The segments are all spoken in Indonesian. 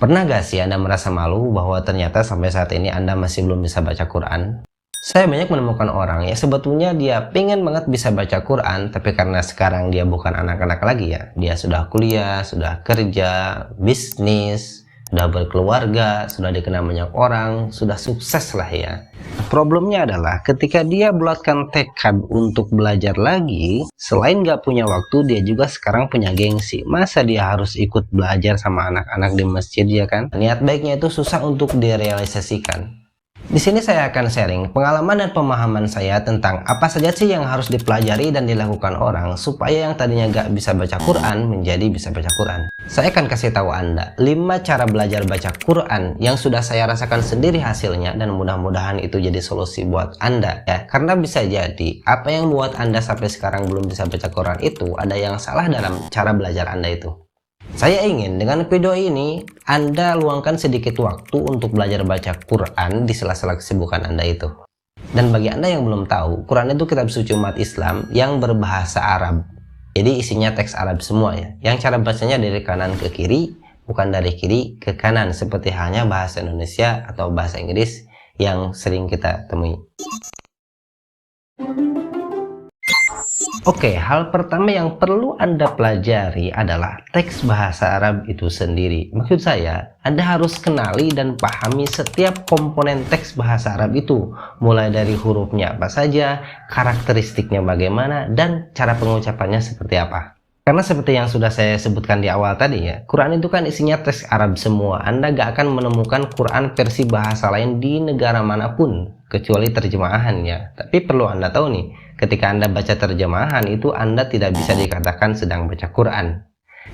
Pernah gak sih Anda merasa malu bahwa ternyata sampai saat ini Anda masih belum bisa baca Quran? Saya banyak menemukan orang yang sebetulnya dia pengen banget bisa baca Quran, tapi karena sekarang dia bukan anak-anak lagi ya. Dia sudah kuliah, sudah kerja, bisnis, sudah berkeluarga, sudah dikenal banyak orang, sudah sukses lah ya. Problemnya adalah ketika dia bulatkan tekad untuk belajar lagi, selain gak punya waktu, dia juga sekarang punya gengsi. Masa dia harus ikut belajar sama anak-anak di masjid ya kan? Niat baiknya itu susah untuk direalisasikan. Di sini saya akan sharing pengalaman dan pemahaman saya tentang apa saja sih yang harus dipelajari dan dilakukan orang supaya yang tadinya gak bisa baca Quran menjadi bisa baca Quran. Saya akan kasih tahu Anda 5 cara belajar baca Quran yang sudah saya rasakan sendiri hasilnya, dan mudah-mudahan itu jadi solusi buat Anda ya. Karena bisa jadi apa yang buat Anda sampai sekarang belum bisa baca Quran itu ada yang salah dalam cara belajar Anda itu. Saya ingin dengan video ini Anda luangkan sedikit waktu untuk belajar baca Quran di sela-sela kesibukan Anda itu. Dan bagi Anda yang belum tahu, Quran itu kitab suci umat Islam yang berbahasa Arab. Jadi isinya teks Arab semua ya. Yang cara bacanya dari kanan ke kiri, bukan dari kiri ke kanan seperti halnya bahasa Indonesia atau bahasa Inggris yang sering kita temui. Oke, hal pertama yang perlu Anda pelajari adalah teks bahasa Arab itu sendiri. Maksud saya, Anda harus kenali dan pahami setiap komponen teks bahasa Arab itu. Mulai dari hurufnya apa saja, karakteristiknya bagaimana, dan cara pengucapannya seperti apa. Karena seperti yang sudah saya sebutkan di awal tadi ya, Quran itu kan isinya teks Arab semua. Anda gak akan menemukan Quran versi bahasa lain di negara manapun, kecuali terjemahannya. Tapi perlu Anda tahu nih, ketika Anda baca terjemahan itu Anda tidak bisa dikatakan sedang baca Quran.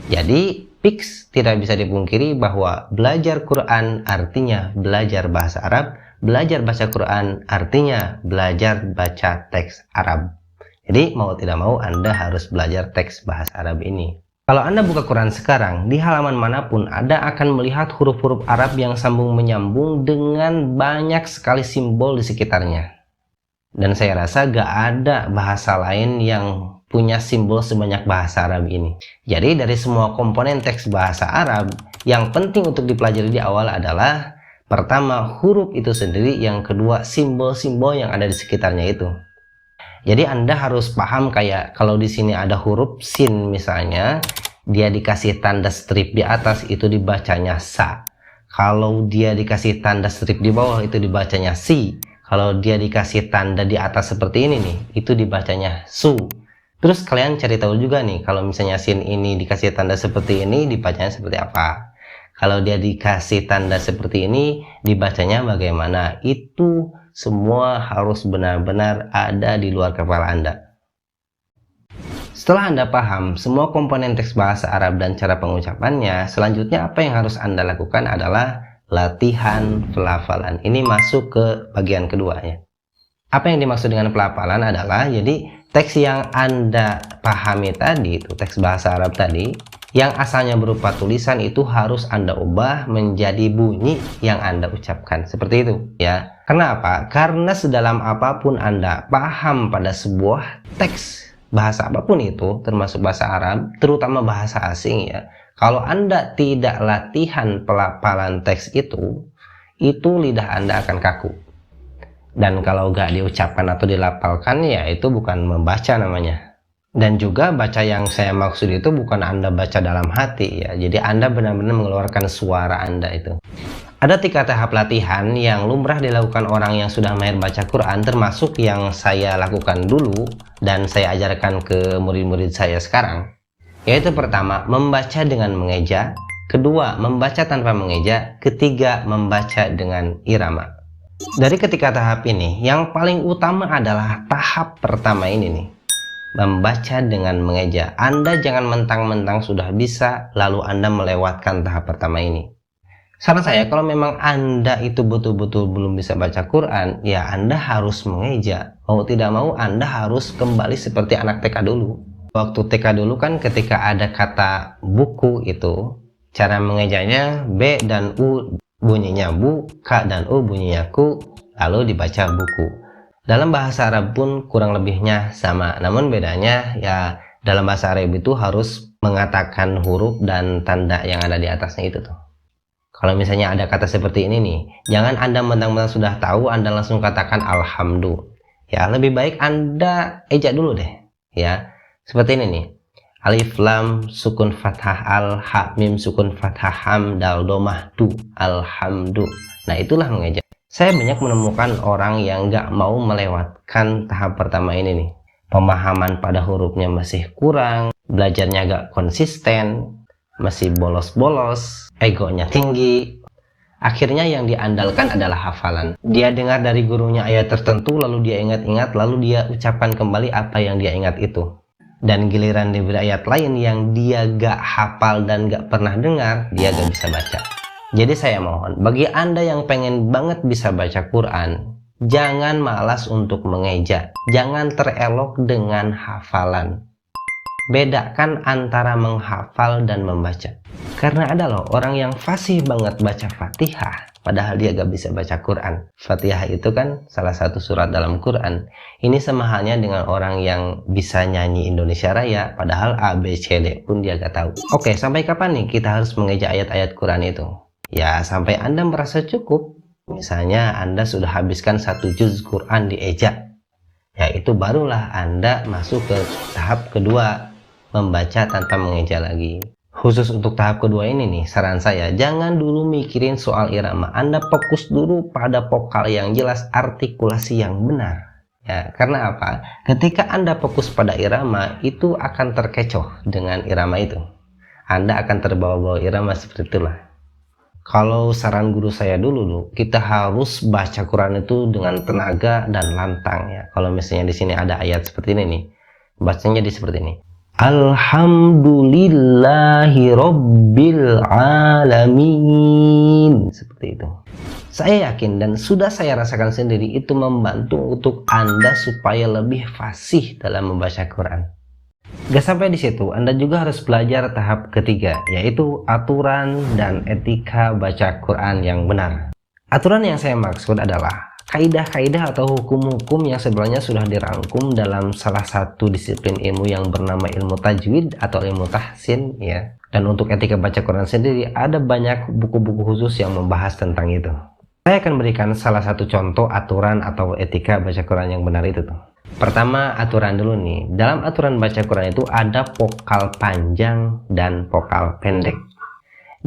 Jadi fix tidak bisa dipungkiri bahwa belajar Quran artinya belajar bahasa Arab, belajar baca Quran artinya belajar baca teks Arab. Jadi mau tidak mau Anda harus belajar teks bahasa Arab ini. Kalau Anda buka Quran sekarang, di halaman manapun Anda akan melihat huruf-huruf Arab yang sambung menyambung dengan banyak sekali simbol di sekitarnya. Dan saya rasa gak ada bahasa lain yang punya simbol sebanyak bahasa Arab ini. Jadi dari semua komponen teks bahasa Arab, yang penting untuk dipelajari di awal adalah pertama huruf itu sendiri, yang kedua simbol-simbol yang ada di sekitarnya itu. Jadi Anda harus paham kayak kalau di sini ada huruf sin misalnya, dia dikasih tanda strip di atas itu dibacanya sa. Kalau dia dikasih tanda strip di bawah itu dibacanya si. Kalau dia dikasih tanda di atas seperti ini nih, itu dibacanya su. Terus kalian cari tahu juga nih, kalau misalnya sin ini dikasih tanda seperti ini, dibacanya seperti apa. Kalau dia dikasih tanda seperti ini, dibacanya bagaimana. Itu semua harus benar-benar ada di luar kepala Anda. Setelah Anda paham semua komponen teks bahasa Arab dan cara pengucapannya, selanjutnya apa yang harus Anda lakukan adalah latihan pelafalan. Ini masuk ke bagian kedua ya. Apa yang dimaksud dengan pelafalan adalah, jadi teks yang Anda pahami tadi, itu teks bahasa Arab tadi, yang asalnya berupa tulisan itu harus Anda ubah menjadi bunyi yang Anda ucapkan. Seperti itu ya. Kenapa? Karena sedalam apapun Anda paham pada sebuah teks bahasa apapun itu, termasuk bahasa Arab, terutama bahasa asing ya, kalau Anda tidak latihan pelafalan teks itu lidah Anda akan kaku. Dan kalau gak diucapkan atau dilafalkan ya itu bukan membaca namanya. Dan juga baca yang saya maksud itu bukan Anda baca dalam hati ya. Jadi Anda benar-benar mengeluarkan suara Anda itu. Ada 3 tahap latihan yang lumrah dilakukan orang yang sudah mahir baca Quran, termasuk yang saya lakukan dulu dan saya ajarkan ke murid-murid saya sekarang. Yaitu pertama, membaca dengan mengeja. Kedua, membaca tanpa mengeja. Ketiga, membaca dengan irama. Dari ketiga tahap ini, yang paling utama adalah tahap pertama ini nih. Membaca dengan mengeja. Anda jangan mentang-mentang sudah bisa, lalu Anda melewatkan tahap pertama ini. Saran saya, kalau memang Anda itu betul-betul belum bisa baca Quran, ya Anda harus mengeja. Mau tidak mau, Anda harus kembali seperti anak TK dulu. Waktu TK dulu kan ketika ada kata buku itu, cara mengejanya B dan U bunyinya bu, K dan U bunyinya ku, lalu dibaca buku. Dalam bahasa Arab pun kurang lebihnya sama, namun bedanya ya dalam bahasa Arab itu harus mengatakan huruf dan tanda yang ada di atasnya itu tuh. Kalau misalnya ada kata seperti ini nih, jangan Anda mentang-mentang sudah tahu Anda langsung katakan alhamdulillah. Ya, lebih baik Anda ejak dulu deh. Ya, seperti ini nih. Alif lam sukun fathah al, ha mim sukun fathah ham, dal domah du, alhamdulillah. Nah, itulah mengejak. Saya banyak menemukan orang yang nggak mau melewatkan tahap pertama ini nih. Pemahaman pada hurufnya masih kurang, belajarnya gak konsisten, masih bolos-bolos, egonya tinggi. Akhirnya yang diandalkan adalah hafalan. Dia dengar dari gurunya ayat tertentu, lalu dia ingat-ingat, lalu dia ucapkan kembali apa yang dia ingat itu. Dan giliran diberi ayat lain yang dia gak hafal dan gak pernah dengar, dia gak bisa baca. Jadi saya mohon, bagi Anda yang pengen banget bisa baca Quran, jangan malas untuk mengeja, jangan terelok dengan hafalan. Bedakan antara menghafal dan membaca. Karena ada loh orang yang fasih banget baca Fatihah, padahal dia gak bisa baca Quran. Fatihah itu kan salah satu surat dalam Quran. Ini sama halnya dengan orang yang bisa nyanyi Indonesia Raya, padahal A, B, C, D pun dia gak tahu. Oke, sampai kapan nih kita harus mengeja ayat-ayat Quran itu? Ya, sampai Anda merasa cukup. Misalnya Anda sudah habiskan 1 juz Quran dieja. Ya, itu barulah Anda masuk ke tahap kedua, membaca tanpa mengeja lagi. Khusus untuk tahap kedua ini nih, saran saya, jangan dulu mikirin soal irama. Anda fokus dulu pada vokal yang jelas, artikulasi yang benar. Ya, karena apa? Ketika Anda fokus pada irama, itu akan terkecoh dengan irama itu. Anda akan terbawa-bawa irama seperti itulah. Kalau saran guru saya dulu, kita harus baca Quran itu dengan tenaga dan lantang ya. Kalau misalnya di sini ada ayat seperti ini nih, bacanya seperti ini. Alhamdulillahi Rabbil Alamin. Seperti itu. Saya yakin dan sudah saya rasakan sendiri itu membantu untuk Anda supaya lebih fasih dalam membaca Quran. Gak sampai di situ, Anda juga harus belajar tahap ketiga, yaitu aturan dan etika baca Quran yang benar. Aturan yang saya maksud adalah kaidah-kaidah atau hukum-hukum yang sebenarnya sudah dirangkum dalam salah satu disiplin ilmu yang bernama ilmu tajwid atau ilmu tahsin ya. Dan untuk etika baca Quran sendiri ada banyak buku-buku khusus yang membahas tentang itu. Saya akan berikan salah satu contoh aturan atau etika baca Quran yang benar itu tuh. Pertama, aturan dulu nih. Dalam aturan baca Quran itu ada vokal panjang dan vokal pendek.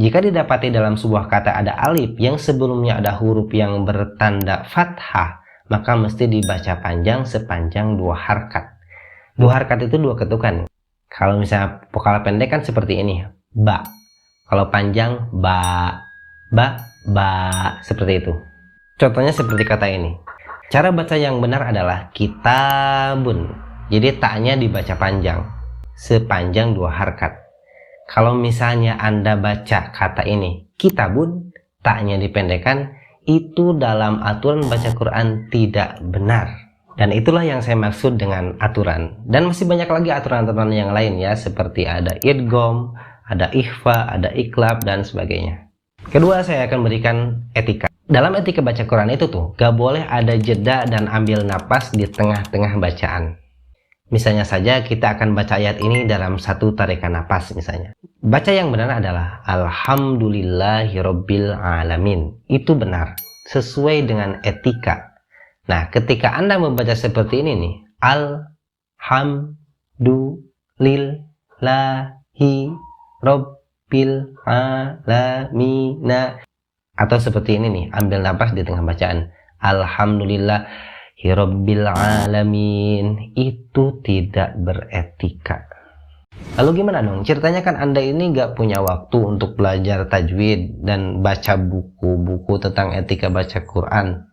Jika didapati dalam sebuah kata ada alif yang sebelumnya ada huruf yang bertanda fathah, maka mesti dibaca panjang sepanjang 2 harkat. 2 harkat itu 2 ketukan. Kalau misalnya vokal pendek kan seperti ini, ba. Kalau panjang, ba, ba, ba, seperti itu. Contohnya seperti kata ini. Cara baca yang benar adalah kitabun. Jadi taknya dibaca panjang, sepanjang 2 harkat. Kalau misalnya Anda baca kata ini kitabun, taknya dipendekkan, itu dalam aturan baca Quran tidak benar. Dan itulah yang saya maksud dengan aturan. Dan masih banyak lagi aturan-aturan yang lain ya, seperti ada idgham, ada ikhfa, ada iklab, dan sebagainya. Kedua, saya akan berikan etika. Dalam etika baca Quran itu tuh, gak boleh ada jeda dan ambil napas di tengah-tengah bacaan. Misalnya saja kita akan baca ayat ini dalam 1 tarikan napas misalnya. Baca yang benar adalah Alhamdulillahirabbil alamin. Itu benar, sesuai dengan etika. Nah, ketika Anda membaca seperti ini nih, Alhamdulillahirabbil alamin. Atau seperti ini nih, ambil napas di tengah bacaan. Alhamdulillahirabbil alamin. Itu tidak beretika. Lalu gimana dong? Ceritanya kan Anda ini gak punya waktu untuk belajar tajwid dan baca buku-buku tentang etika baca Quran.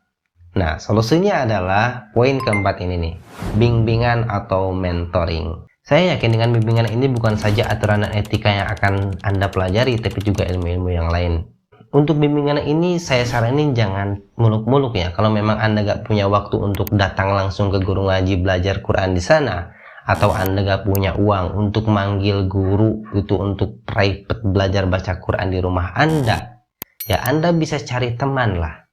Nah, solusinya adalah poin keempat ini nih, bimbingan atau mentoring. Saya yakin dengan bimbingan ini bukan saja aturan dan etika yang akan Anda pelajari, tapi juga ilmu-ilmu yang lain. Untuk bimbingan ini saya saranin jangan muluk-muluk ya. Kalau memang Anda gak punya waktu untuk datang langsung ke guru ngaji belajar Quran di sana, atau Anda gak punya uang untuk manggil guru itu untuk private belajar baca Quran di rumah Anda, ya Anda bisa cari teman lah.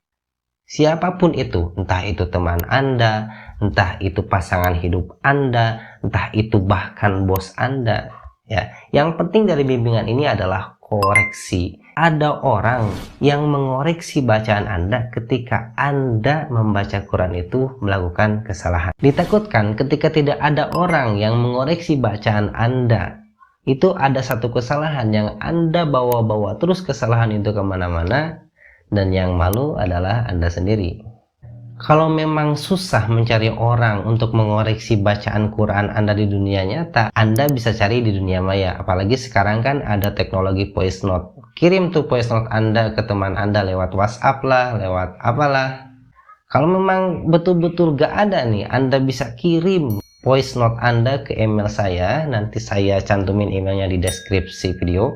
Siapapun itu, entah itu teman Anda, entah itu pasangan hidup Anda, entah itu bahkan bos Anda. Ya, yang penting dari bimbingan ini adalah koreksi. Ada orang yang mengoreksi bacaan Anda ketika Anda membaca Quran itu melakukan kesalahan. Ditakutkan ketika tidak ada orang yang mengoreksi bacaan Anda, itu ada satu kesalahan yang Anda bawa-bawa terus kesalahan itu kemana-mana, dan yang malu adalah Anda sendiri. Kalau memang susah mencari orang untuk mengoreksi bacaan Quran Anda di dunia nyata, Anda bisa cari di dunia maya. Apalagi sekarang kan ada teknologi voice note. Kirim tuh voice note Anda ke teman Anda lewat WhatsApp lah, lewat apalah. Kalau memang betul-betul gak ada nih, Anda bisa kirim voice note Anda ke email saya. Nanti saya cantumin emailnya di deskripsi video.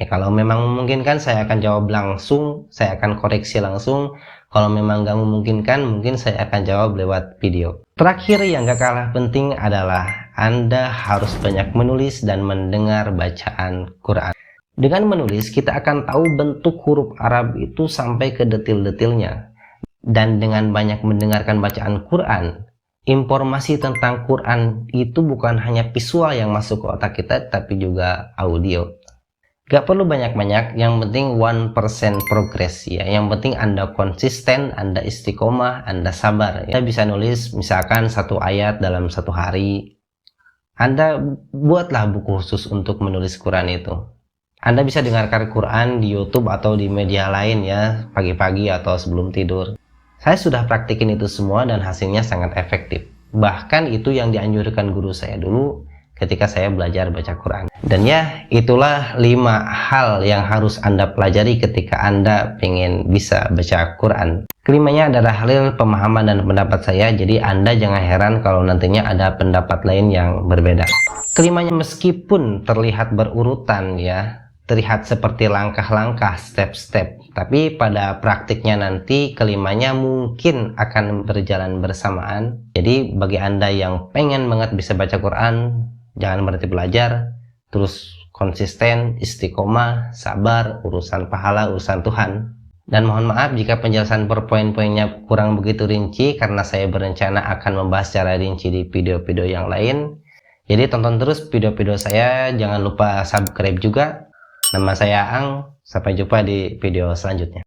Kalau memang memungkinkan saya akan jawab langsung, saya akan koreksi langsung. Kalau memang nggak memungkinkan, mungkin saya akan jawab lewat video. Terakhir yang gak kalah penting adalah Anda harus banyak menulis dan mendengar bacaan Quran. Dengan menulis, kita akan tahu bentuk huruf Arab itu sampai ke detil-detilnya. Dan dengan banyak mendengarkan bacaan Quran, informasi tentang Quran itu bukan hanya visual yang masuk ke otak kita, tapi juga audio. Gak perlu banyak-banyak, yang penting 1% progress ya. Yang penting Anda konsisten, Anda istiqomah, Anda sabar. Anda bisa nulis misalkan 1 ayat dalam 1 hari. Anda buatlah buku khusus untuk menulis Quran itu. Anda bisa dengarkan Quran di YouTube atau di media lain ya, pagi-pagi atau sebelum tidur. Saya sudah praktikin itu semua dan hasilnya sangat efektif. Bahkan itu yang dianjurkan guru saya dulu ketika saya belajar baca Quran. Dan ya, itulah 5 hal yang harus Anda pelajari ketika Anda pengen bisa baca Quran. Kelimanya adalah halil pemahaman dan pendapat saya, jadi Anda jangan heran kalau nantinya ada pendapat lain yang berbeda. Kelimanya meskipun terlihat berurutan ya, terlihat seperti langkah-langkah, step-step, tapi pada praktiknya nanti kelimanya mungkin akan berjalan bersamaan. Jadi bagi Anda yang pengen banget bisa baca Quran, jangan berhenti belajar, terus konsisten, istiqomah, sabar, urusan pahala, urusan Tuhan. Dan mohon maaf jika penjelasan per poin-poinnya kurang begitu rinci, karena saya berencana akan membahas secara rinci di video-video yang lain. Jadi tonton terus video-video saya, jangan lupa subscribe juga. Nama saya Ang, sampai jumpa di video selanjutnya.